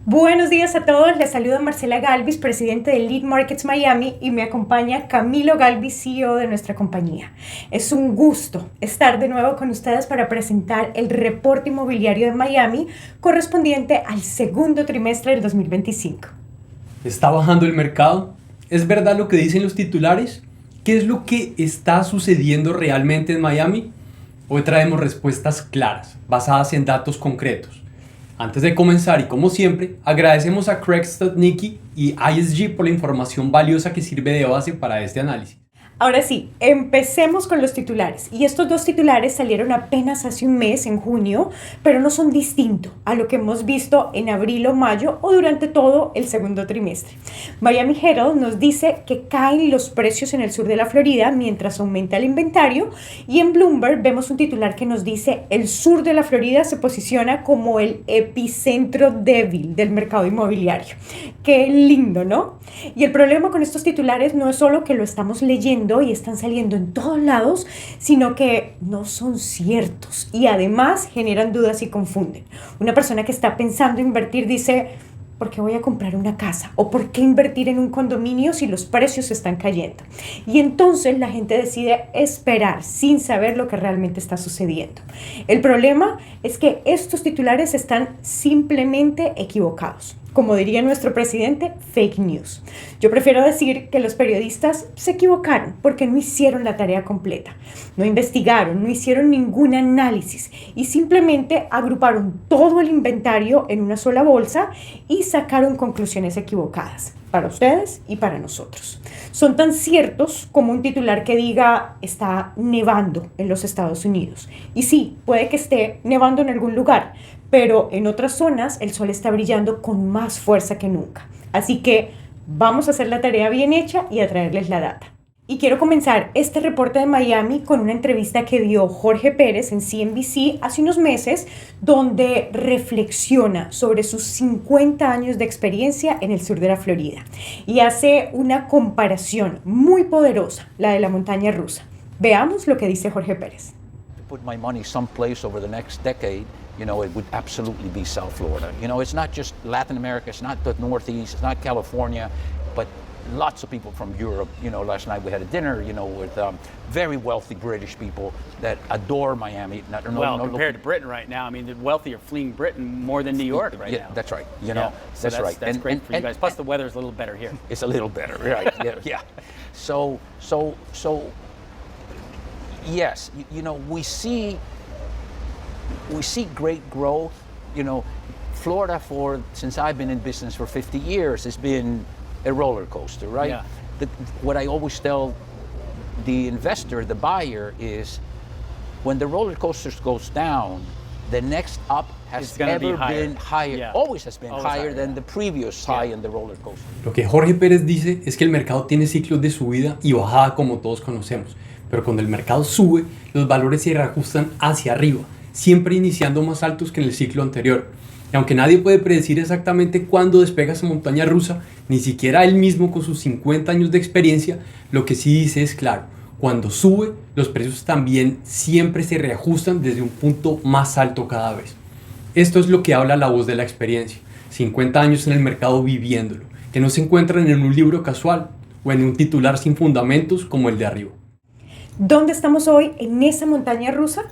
Buenos días a todos, les saluda Marcela Galvis, presidente de Lead Markets Miami, y me acompaña Camilo Galvis, CEO de nuestra compañía. Es un gusto estar de nuevo con ustedes para presentar el reporte inmobiliario de Miami correspondiente al segundo trimestre del 2025. ¿Está bajando el mercado? ¿Es verdad lo que dicen los titulares? ¿Qué es lo que está sucediendo realmente en Miami? Hoy traemos respuestas claras, basadas en datos concretos. Antes de comenzar y como siempre, agradecemos a Craig Studnicki y ISG por la información valiosa que sirve de base para este análisis. Ahora sí, empecemos con los titulares. Y estos dos titulares salieron apenas hace un mes, en junio, pero no son distintos a lo que hemos visto en abril o mayo o durante todo el segundo trimestre. Miami Herald nos dice que caen los precios en el sur de la Florida mientras aumenta el inventario, y en Bloomberg vemos un titular que nos dice el sur de la Florida se posiciona como el epicentro débil del mercado inmobiliario. Qué lindo, ¿no? Y el problema con estos titulares no es solo que lo estamos leyendo y están saliendo en todos lados, sino que no son ciertos y además generan dudas y confunden. Una persona que está pensando invertir dice, ¿por qué voy a comprar una casa? ¿O por qué invertir en un condominio si los precios están cayendo? Y entonces la gente decide esperar sin saber lo que realmente está sucediendo. El problema es que estos titulares están simplemente equivocados. Como diría nuestro presidente, fake news. Yo prefiero decir que los periodistas se equivocaron porque no hicieron la tarea completa. No investigaron, no hicieron ningún análisis y simplemente agruparon todo el inventario en una sola bolsa y sacaron conclusiones equivocadas para ustedes y para nosotros. Son tan ciertos como un titular que diga está nevando en los Estados Unidos. Y sí, puede que esté nevando en algún lugar, pero en otras zonas el sol está brillando con más fuerza que nunca. Así que vamos a hacer la tarea bien hecha y a traerles la data. Y quiero comenzar este reporte de Miami con una entrevista que dio Jorge Pérez en CNBC hace unos meses, donde reflexiona sobre sus 50 años de experiencia en el sur de la Florida y hace una comparación muy poderosa, la de la montaña rusa. Veamos lo que dice Jorge Pérez. Put my money someplace over the next decade, it would absolutely be South Florida. It's not just Latin America, it's not the Northeast, it's not California, but lots of people from Europe. Last night we had a dinner, with very wealthy British people that adore Miami. Compared to Britain right now, the wealthy are fleeing Britain more than New York right now. That's right. So that's right. That's great for you guys. Plus the weather's a little better here. It's a little better, right? Yeah. So yes, we see great growth. Florida since I've been in business for 50 years has been a roller coaster, right? Yeah. What I always tell the investor, the buyer, is when the roller coaster goes down, the next up has ever been higher. Yeah. Always has been Always higher higher, than the previous high in the roller coaster. Lo que Jorge Pérez dice es que el mercado tiene ciclos de subida y bajada como todos conocemos, pero cuando el mercado sube, los valores se reajustan hacia arriba, siempre iniciando más altos que en el ciclo anterior. Y aunque nadie puede predecir exactamente cuándo despega esa montaña rusa, ni siquiera él mismo con sus 50 años de experiencia, lo que sí dice es claro, cuando sube, los precios también siempre se reajustan desde un punto más alto cada vez. Esto es lo que habla la voz de la experiencia, 50 años en el mercado viviéndolo, que no se encuentran en un libro casual o en un titular sin fundamentos como el de arriba. ¿Dónde estamos hoy en esa montaña rusa?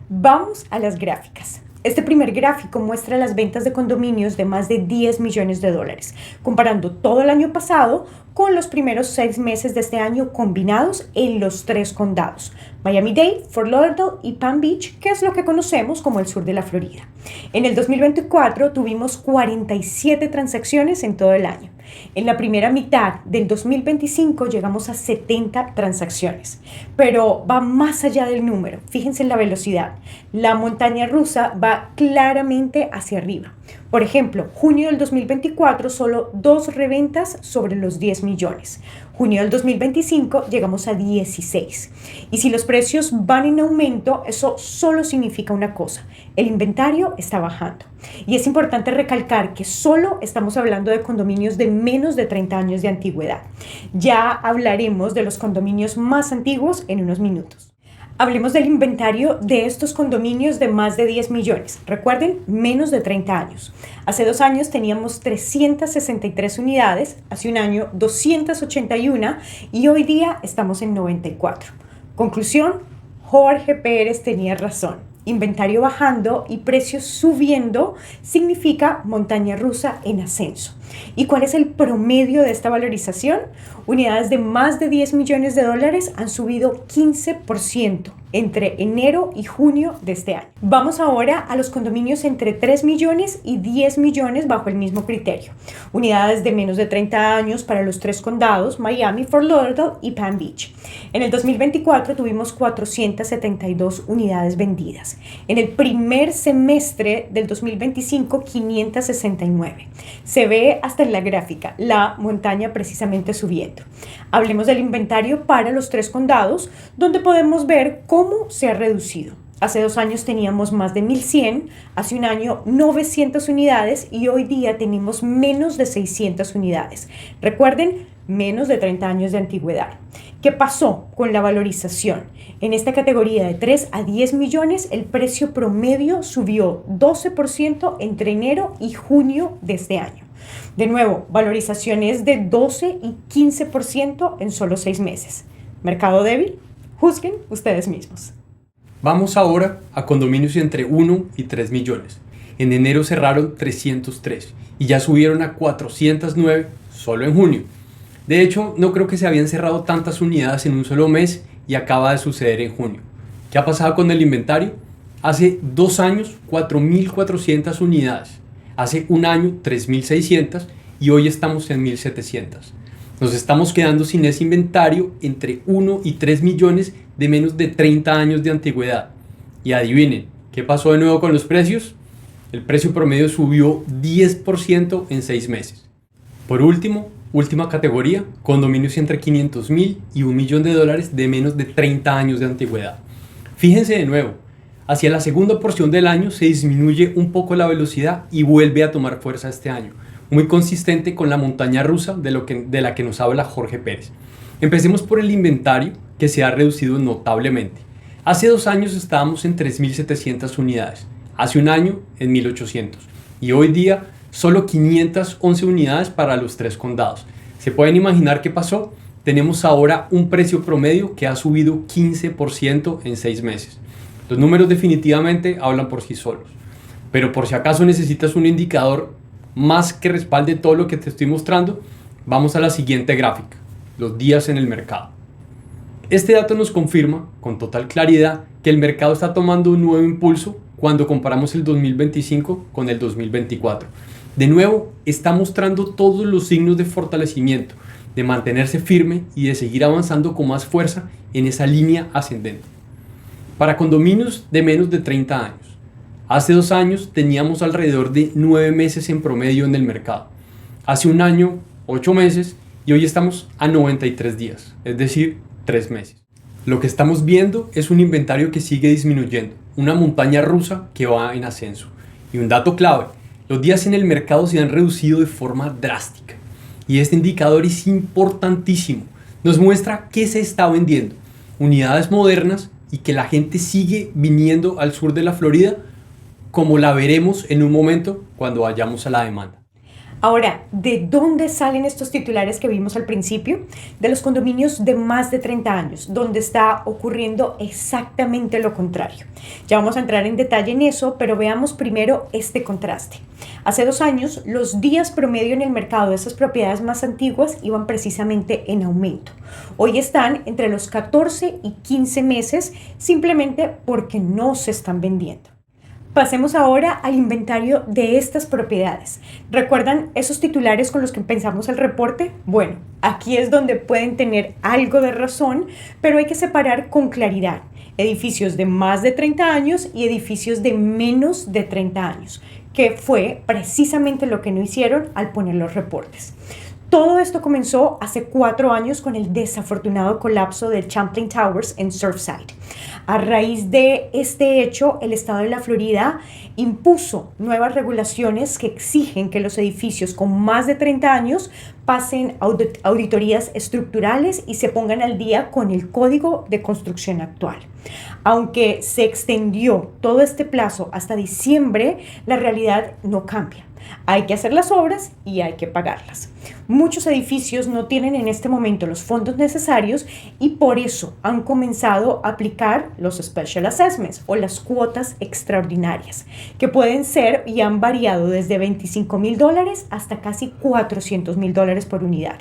Vamos a las gráficas. Este primer gráfico muestra las ventas de condominios de más de 10 millones de dólares, comparando todo el año pasado con los primeros 6 meses de este año combinados en los 3 condados, Miami-Dade, Fort Lauderdale y Palm Beach, que es lo que conocemos como el sur de la Florida. En el 2024 tuvimos 47 transacciones en todo el año. En la primera mitad del 2025 llegamos a 70 transacciones, pero va más allá del número. Fíjense en la velocidad. La montaña rusa va claramente hacia arriba. Por ejemplo, junio del 2024 solo 2 reventas sobre los 10 millones. Junio del 2025 llegamos a 16. Y si los precios van en aumento, eso solo significa una cosa: el inventario está bajando. Y es importante recalcar que solo estamos hablando de condominios de menos de 30 años de antigüedad. Ya hablaremos de los condominios más antiguos en unos minutos. Hablemos del inventario de estos condominios de más de 10 millones. Recuerden, menos de 30 años. Hace 2 años teníamos 363 unidades, hace un año 281 y hoy día estamos en 94. Conclusión, Jorge Pérez tenía razón. Inventario bajando y precios subiendo significa montaña rusa en ascenso. ¿Y cuál es el promedio de esta valorización? Unidades de más de 10 millones de dólares han subido 15% entre enero y junio de este año. Vamos ahora a los condominios entre 3 millones y 10 millones bajo el mismo criterio. Unidades de menos de 30 años para los 3 condados, Miami, Fort Lauderdale y Palm Beach. En el 2024 tuvimos 472 unidades vendidas. En el primer semestre del 2025, 569. Se ve hasta en la gráfica, la montaña precisamente subiendo. Hablemos del inventario para los 3 condados, donde podemos ver cómo se ha reducido. Hace 2 años teníamos más de 1,100, hace un año 900 unidades y hoy día tenemos menos de 600 unidades. Recuerden, menos de 30 años de antigüedad. ¿Qué pasó con la valorización? En esta categoría de 3 a 10 millones, el precio promedio subió 12% entre enero y junio de este año. De nuevo, valorizaciones de 12 y 15% en solo 6 meses. ¿Mercado débil? Juzguen ustedes mismos. Vamos ahora a condominios entre 1 y 3 millones. En enero cerraron 303 y ya subieron a 409 solo en junio. De hecho, no creo que se habían cerrado tantas unidades en un solo mes y acaba de suceder en junio. ¿Qué ha pasado con el inventario? Hace 2 años, 4.400 unidades. Hace un año, 3.600 y hoy estamos en 1.700. Nos estamos quedando sin ese inventario entre 1 y 3 millones de menos de 30 años de antigüedad. Y adivinen, ¿qué pasó de nuevo con los precios? El precio promedio subió 10% en 6 meses. Por último, última categoría, condominios entre 500,000 y $1 millón de menos de 30 años de antigüedad. Fíjense de nuevo, hacia la segunda porción del año se disminuye un poco la velocidad y vuelve a tomar fuerza este año, muy consistente con la montaña rusa de la que nos habla Jorge Pérez. Empecemos por el inventario, que se ha reducido notablemente. Hace 2 años estábamos en 3.700 unidades, hace un año en 1.800 y hoy día solo 511 unidades para los 3 condados. ¿Se pueden imaginar qué pasó? Tenemos ahora un precio promedio que ha subido 15% en 6 meses. Los números definitivamente hablan por sí solos, pero por si acaso necesitas un indicador más que respalde todo lo que te estoy mostrando, vamos a la siguiente gráfica, los días en el mercado. Este dato nos confirma con total claridad que el mercado está tomando un nuevo impulso cuando comparamos el 2025 con el 2024. De nuevo, está mostrando todos los signos de fortalecimiento, de mantenerse firme y de seguir avanzando con más fuerza en esa línea ascendente. Para condominios de menos de 30 años, hace 2 años teníamos alrededor de 9 meses en promedio en el mercado. Hace un año, 8 meses y hoy estamos a 93 días, es decir, 3 meses. Lo que estamos viendo es un inventario que sigue disminuyendo, una montaña rusa que va en ascenso. Y un dato clave, los días en el mercado se han reducido de forma drástica. Y este indicador es importantísimo. Nos muestra qué se está vendiendo. Unidades modernas y que la gente sigue viniendo al sur de la Florida, como la veremos en un momento cuando vayamos a la demanda. Ahora, ¿de dónde salen estos titulares que vimos al principio? De los condominios de más de 30 años, donde está ocurriendo exactamente lo contrario. Ya vamos a entrar en detalle en eso, pero veamos primero este contraste. Hace 2 años, los días promedio en el mercado de esas propiedades más antiguas iban precisamente en aumento. Hoy están entre los 14 y 15 meses, simplemente porque no se están vendiendo. Pasemos ahora al inventario de estas propiedades. ¿Recuerdan esos titulares con los que empezamos el reporte? Bueno, aquí es donde pueden tener algo de razón, pero hay que separar con claridad edificios de más de 30 años y edificios de menos de 30 años, que fue precisamente lo que no hicieron al poner los reportes. Todo esto comenzó hace 4 años con el desafortunado colapso del Champlain Towers en Surfside. A raíz de este hecho, el estado de la Florida impuso nuevas regulaciones que exigen que los edificios con más de 30 años pasen auditorías estructurales y se pongan al día con el código de construcción actual. Aunque se extendió todo este plazo hasta diciembre, la realidad no cambia. Hay que hacer las obras y hay que pagarlas. Muchos edificios no tienen en este momento los fondos necesarios y por eso han comenzado a aplicar los Special Assessments o las cuotas extraordinarias, que pueden ser y han variado desde $25,000 hasta casi $400,000 por unidad.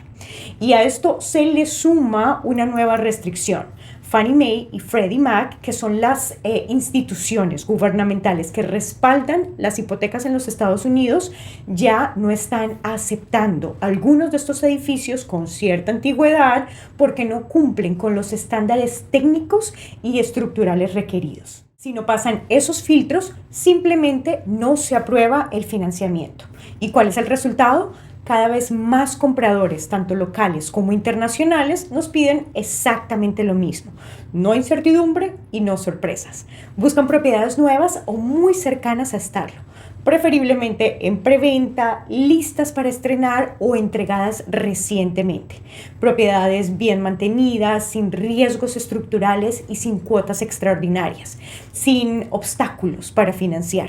Y a esto se le suma una nueva restricción. Fannie Mae y Freddie Mac, que son las instituciones gubernamentales que respaldan las hipotecas en los Estados Unidos, ya no están aceptando algunos de estos edificios con cierta antigüedad porque no cumplen con los estándares técnicos y estructurales requeridos. Si no pasan esos filtros, simplemente no se aprueba el financiamiento. ¿Y cuál es el resultado? Cada vez más compradores, tanto locales como internacionales, nos piden exactamente lo mismo. No incertidumbre y no sorpresas. Buscan propiedades nuevas o muy cercanas a estarlo, preferiblemente en preventa, listas para estrenar o entregadas recientemente. Propiedades bien mantenidas, sin riesgos estructurales y sin cuotas extraordinarias, sin obstáculos para financiar.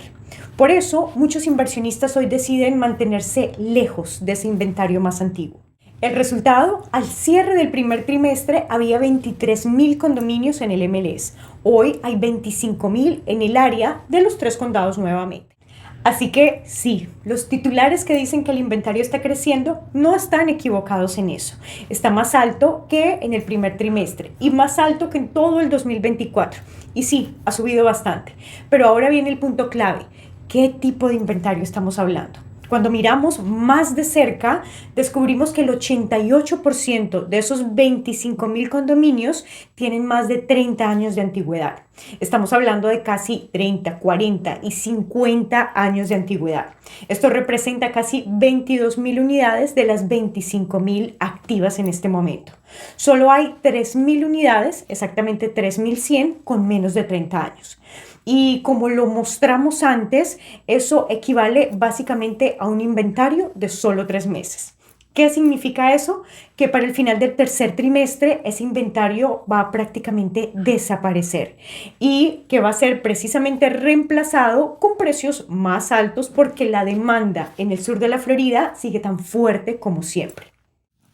Por eso, muchos inversionistas hoy deciden mantenerse lejos de ese inventario más antiguo. El resultado, al cierre del primer trimestre había 23,000 condominios en el MLS. Hoy hay 25,000 en el área de los 3 condados nuevamente. Así que sí, los titulares que dicen que el inventario está creciendo no están equivocados en eso. Está más alto que en el primer trimestre y más alto que en todo el 2024. Y sí, ha subido bastante. Pero ahora viene el punto clave. ¿Qué tipo de inventario estamos hablando? Cuando miramos más de cerca, descubrimos que el 88% de esos 25,000 condominios tienen más de 30 años de antigüedad. Estamos hablando de casi 30, 40 y 50 años de antigüedad. Esto representa casi 22,000 unidades de las 25,000 activas en este momento. Solo hay 3,000 unidades, exactamente 3,100, con menos de 30 años. Y como lo mostramos antes, eso equivale básicamente a un inventario de solo 3 meses. ¿Qué significa eso? Que para el final del tercer trimestre ese inventario va a prácticamente desaparecer y que va a ser precisamente reemplazado con precios más altos porque la demanda en el sur de la Florida sigue tan fuerte como siempre.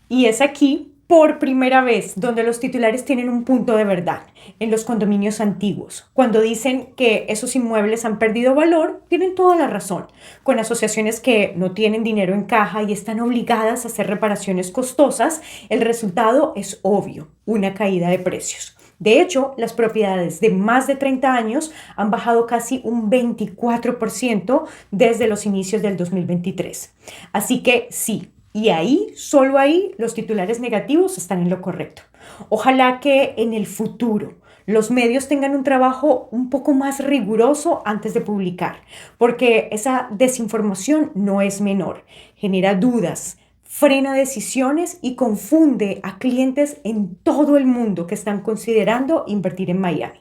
Y es aquí, por primera vez, donde los titulares tienen un punto de verdad, en los condominios antiguos. Cuando dicen que esos inmuebles han perdido valor, tienen toda la razón. Con asociaciones que no tienen dinero en caja y están obligadas a hacer reparaciones costosas, el resultado es obvio, una caída de precios. De hecho, las propiedades de más de 30 años han bajado casi un 24% desde los inicios del 2023. Así que sí. Y ahí, solo ahí, los titulares negativos están en lo correcto. Ojalá que en el futuro los medios tengan un trabajo un poco más riguroso antes de publicar, porque esa desinformación no es menor, genera dudas, frena decisiones y confunde a clientes en todo el mundo que están considerando invertir en Miami.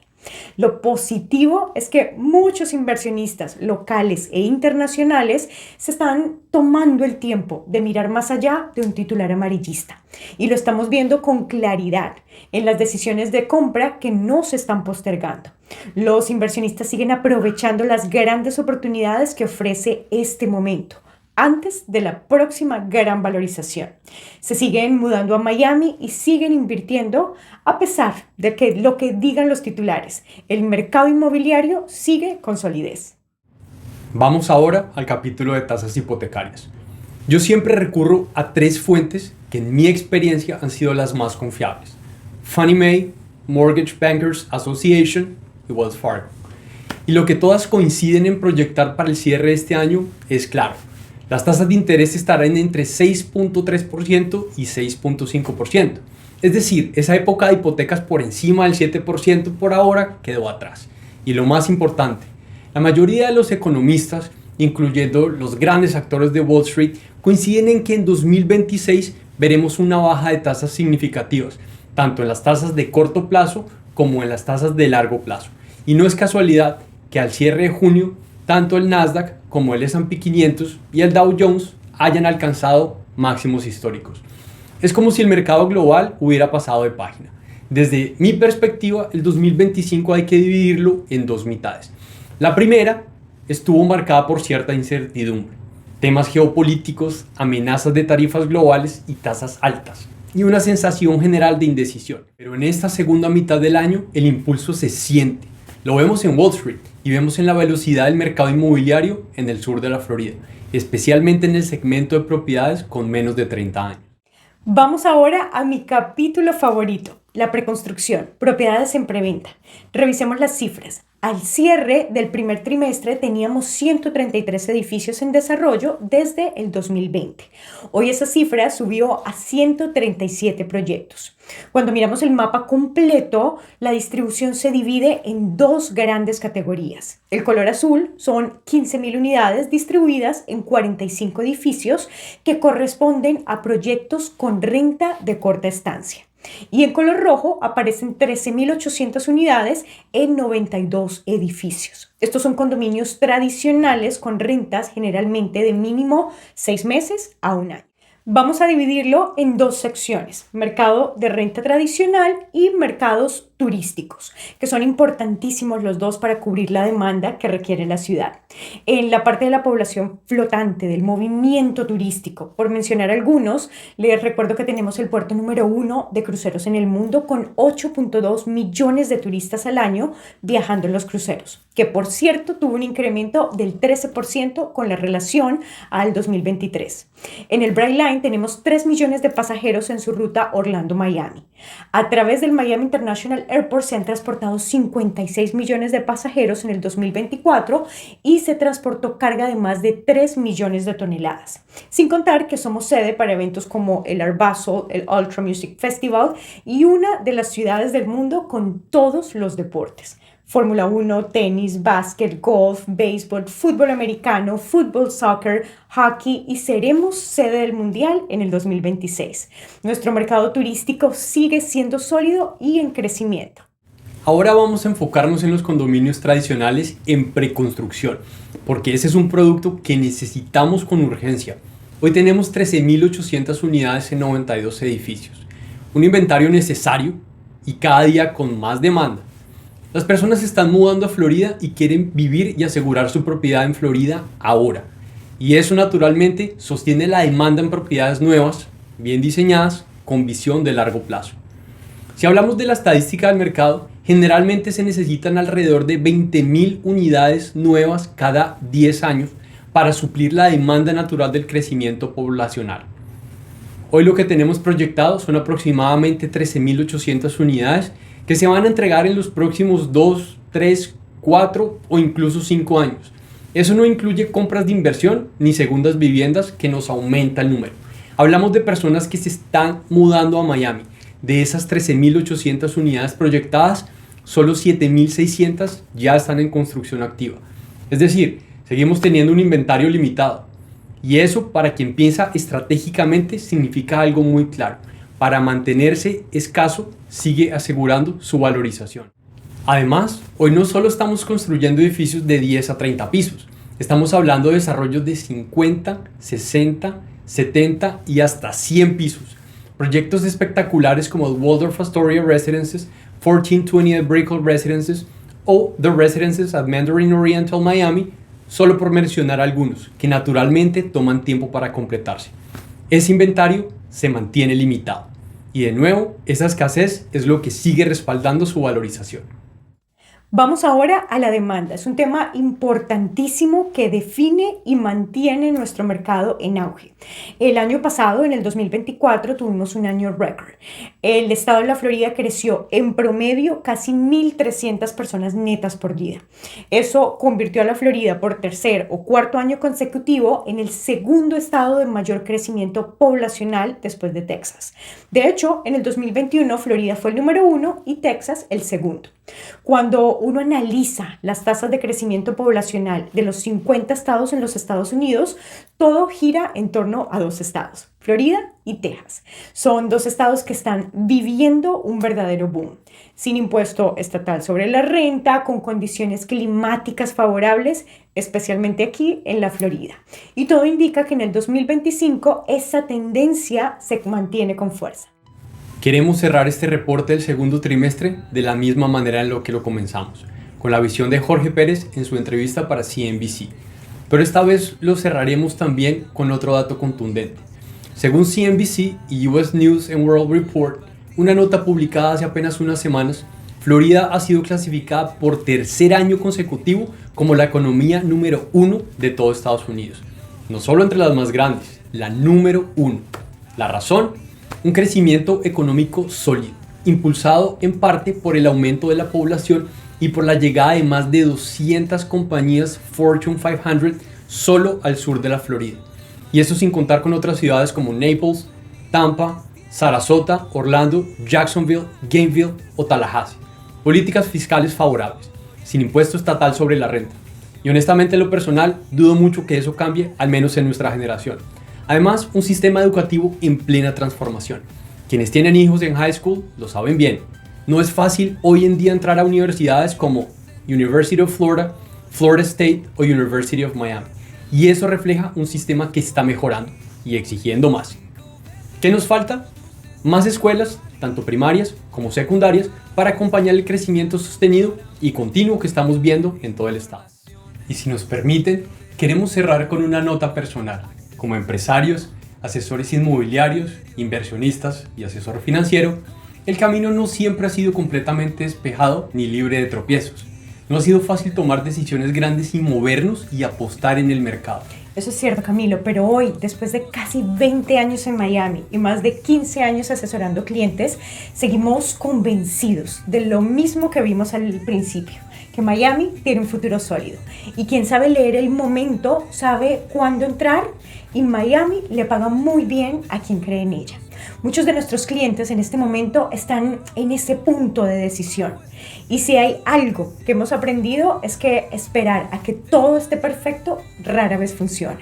Lo positivo es que muchos inversionistas locales e internacionales se están tomando el tiempo de mirar más allá de un titular amarillista. Y lo estamos viendo con claridad en las decisiones de compra que no se están postergando. Los inversionistas siguen aprovechando las grandes oportunidades que ofrece este momento, antes de la próxima gran valorización. Se siguen mudando a Miami y siguen invirtiendo a pesar de que lo que digan los titulares. El mercado inmobiliario sigue con solidez. Vamos ahora al capítulo de tasas hipotecarias. Yo siempre recurro a 3 fuentes que en mi experiencia han sido las más confiables: Fannie Mae, Mortgage Bankers Association y Wells Fargo. Y lo que todas coinciden en proyectar para el cierre de este año es claro. Las tasas de interés estarán entre 6.3% y 6.5%. Es decir, esa época de hipotecas por encima del 7% por ahora quedó atrás. Y lo más importante, la mayoría de los economistas, incluyendo los grandes actores de Wall Street, coinciden en que en 2026 veremos una baja de tasas significativas, tanto en las tasas de corto plazo como en las tasas de largo plazo. Y no es casualidad que al cierre de junio, tanto el Nasdaq como el S&P 500 y el Dow Jones hayan alcanzado máximos históricos. Es como si el mercado global hubiera pasado de página. Desde mi perspectiva, el 2025 hay que dividirlo en dos mitades. La primera estuvo marcada por cierta incertidumbre, temas geopolíticos, amenazas de tarifas globales y tasas altas, y una sensación general de indecisión. Pero en esta segunda mitad del año el impulso se siente. Lo vemos en Wall Street y vemos en la velocidad del mercado inmobiliario en el sur de la Florida, especialmente en el segmento de propiedades con menos de 30 años. Vamos ahora a mi capítulo favorito, la preconstrucción, propiedades en preventa. Revisemos las cifras. Al cierre del primer trimestre teníamos 133 edificios en desarrollo desde el 2020. Hoy esa cifra subió a 137 proyectos. Cuando miramos el mapa completo, la distribución se divide en dos grandes categorías. El color azul son 15.000 unidades distribuidas en 45 edificios que corresponden a proyectos con renta de corta estancia. Y en color rojo aparecen 13.800 unidades en 92 edificios. Estos son condominios tradicionales con rentas generalmente de mínimo 6 meses a un año. Vamos a dividirlo en dos secciones, mercado de renta tradicional y mercados turísticos, que son importantísimos los dos para cubrir la demanda que requiere la ciudad. En la parte de la población flotante, del movimiento turístico, por mencionar algunos, les recuerdo que tenemos el puerto número 1 de cruceros en el mundo con 8.2 millones de turistas al año viajando en los cruceros, que por cierto tuvo un incremento del 13% con la relación al 2023. En el Brightline tenemos 3 millones de pasajeros en su ruta Orlando-Miami. A través del Miami International Airport se han transportado 56 millones de pasajeros en el 2024 y se transportó carga de más de 3 millones de toneladas. Sin contar que somos sede para eventos como el Art Basel, el Ultra Music Festival y una de las ciudades del mundo con todos los deportes. Fórmula 1, tenis, básquet, golf, béisbol, fútbol americano, fútbol, soccer, hockey y seremos sede del Mundial en el 2026. Nuestro mercado turístico sigue siendo sólido y en crecimiento. Ahora vamos a enfocarnos en los condominios tradicionales en preconstrucción, porque ese es un producto que necesitamos con urgencia. Hoy tenemos 13.800 unidades en 92 edificios, un inventario necesario y cada día con más demanda. Las personas se están mudando a Florida y quieren vivir y asegurar su propiedad en Florida ahora. Y eso naturalmente sostiene la demanda en propiedades nuevas, bien diseñadas, con visión de largo plazo. Si hablamos de la estadística del mercado, generalmente se necesitan alrededor de 20.000 unidades nuevas cada 10 años para suplir la demanda natural del crecimiento poblacional. Hoy lo que tenemos proyectado son aproximadamente 13.800 unidades que se van a entregar en los próximos 2, 3, 4 o incluso 5 años. Eso no incluye compras de inversión ni segundas viviendas que nos aumenta el número. Hablamos de personas que se están mudando a Miami. De esas 13.800 unidades proyectadas, solo 7.600 ya están en construcción activa. Es decir, seguimos teniendo un inventario limitado. Y eso, para quien piensa estratégicamente, significa algo muy claro. Para mantenerse escaso, sigue asegurando su valorización. Además, hoy no solo estamos construyendo edificios de 10 a 30 pisos, estamos hablando de desarrollos de 50, 60, 70 y hasta 100 pisos. Proyectos espectaculares como el Waldorf Astoria Residences, 1420 Brickell Residences o The Residences at Mandarin Oriental Miami, solo por mencionar algunos, que naturalmente toman tiempo para completarse. Ese inventario se mantiene limitado. Y de nuevo, esa escasez es lo que sigue respaldando su valorización. Vamos ahora a la demanda. Es un tema importantísimo que define y mantiene nuestro mercado en auge. El año pasado, en el 2024, tuvimos un año récord. El estado de la Florida creció en promedio casi 1.300 personas netas por día. Eso convirtió a la Florida por tercer o cuarto año consecutivo en el segundo estado de mayor crecimiento poblacional después de Texas. De hecho, en el 2021, Florida fue el número 1 y Texas el segundo. Cuando uno analiza las tasas de crecimiento poblacional de los 50 estados en los Estados Unidos, todo gira en torno a dos estados, Florida y Texas. Son dos estados que están viviendo un verdadero boom, sin impuesto estatal sobre la renta, con condiciones climáticas favorables, especialmente aquí en la Florida. Y todo indica que en el 2025 esa tendencia se mantiene con fuerza. Queremos cerrar este reporte del segundo trimestre de la misma manera en lo que lo comenzamos, con la visión de Jorge Pérez en su entrevista para CNBC. Pero esta vez lo cerraremos también con otro dato contundente. Según CNBC y US News and World Report, una nota publicada hace apenas unas semanas, Florida ha sido clasificada por tercer año consecutivo como la economía número 1 de todo Estados Unidos. No solo entre las más grandes, la número 1. La razón: un crecimiento económico sólido, impulsado en parte por el aumento de la población y por la llegada de más de 200 compañías Fortune 500 solo al sur de la Florida. Y eso sin contar con otras ciudades como Naples, Tampa, Sarasota, Orlando, Jacksonville, Gainesville o Tallahassee. Políticas fiscales favorables, sin impuesto estatal sobre la renta. Y honestamente, en lo personal, dudo mucho que eso cambie, al menos en nuestra generación. Además, un sistema educativo en plena transformación. Quienes tienen hijos en high school lo saben bien. No es fácil hoy en día entrar a universidades como University of Florida, Florida State o University of Miami. Y eso refleja un sistema que está mejorando y exigiendo más. ¿Qué nos falta? Más escuelas, tanto primarias como secundarias, para acompañar el crecimiento sostenido y continuo que estamos viendo en todo el estado. Y si nos permiten, queremos cerrar con una nota personal. Como empresarios, asesores inmobiliarios, inversionistas y asesor financiero, el camino no siempre ha sido completamente despejado ni libre de tropiezos. No ha sido fácil tomar decisiones grandes y movernos y apostar en el mercado. Eso es cierto, Camilo, pero hoy, después de casi 20 años en Miami y más de 15 años asesorando clientes, seguimos convencidos de lo mismo que vimos al principio, que Miami tiene un futuro sólido. Y quien sabe leer el momento sabe cuándo entrar, y Miami le paga muy bien a quien cree en ella. Muchos de nuestros clientes en este momento están en ese punto de decisión. Y si hay algo que hemos aprendido es que esperar a que todo esté perfecto rara vez funciona.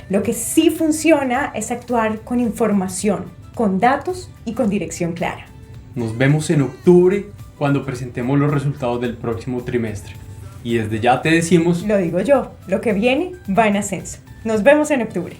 Lo que sí funciona es actuar con información, con datos y con dirección clara. Nos vemos en octubre cuando presentemos los resultados del próximo trimestre. Y desde ya te decimos: lo digo yo, lo que viene va en ascenso. Nos vemos en octubre.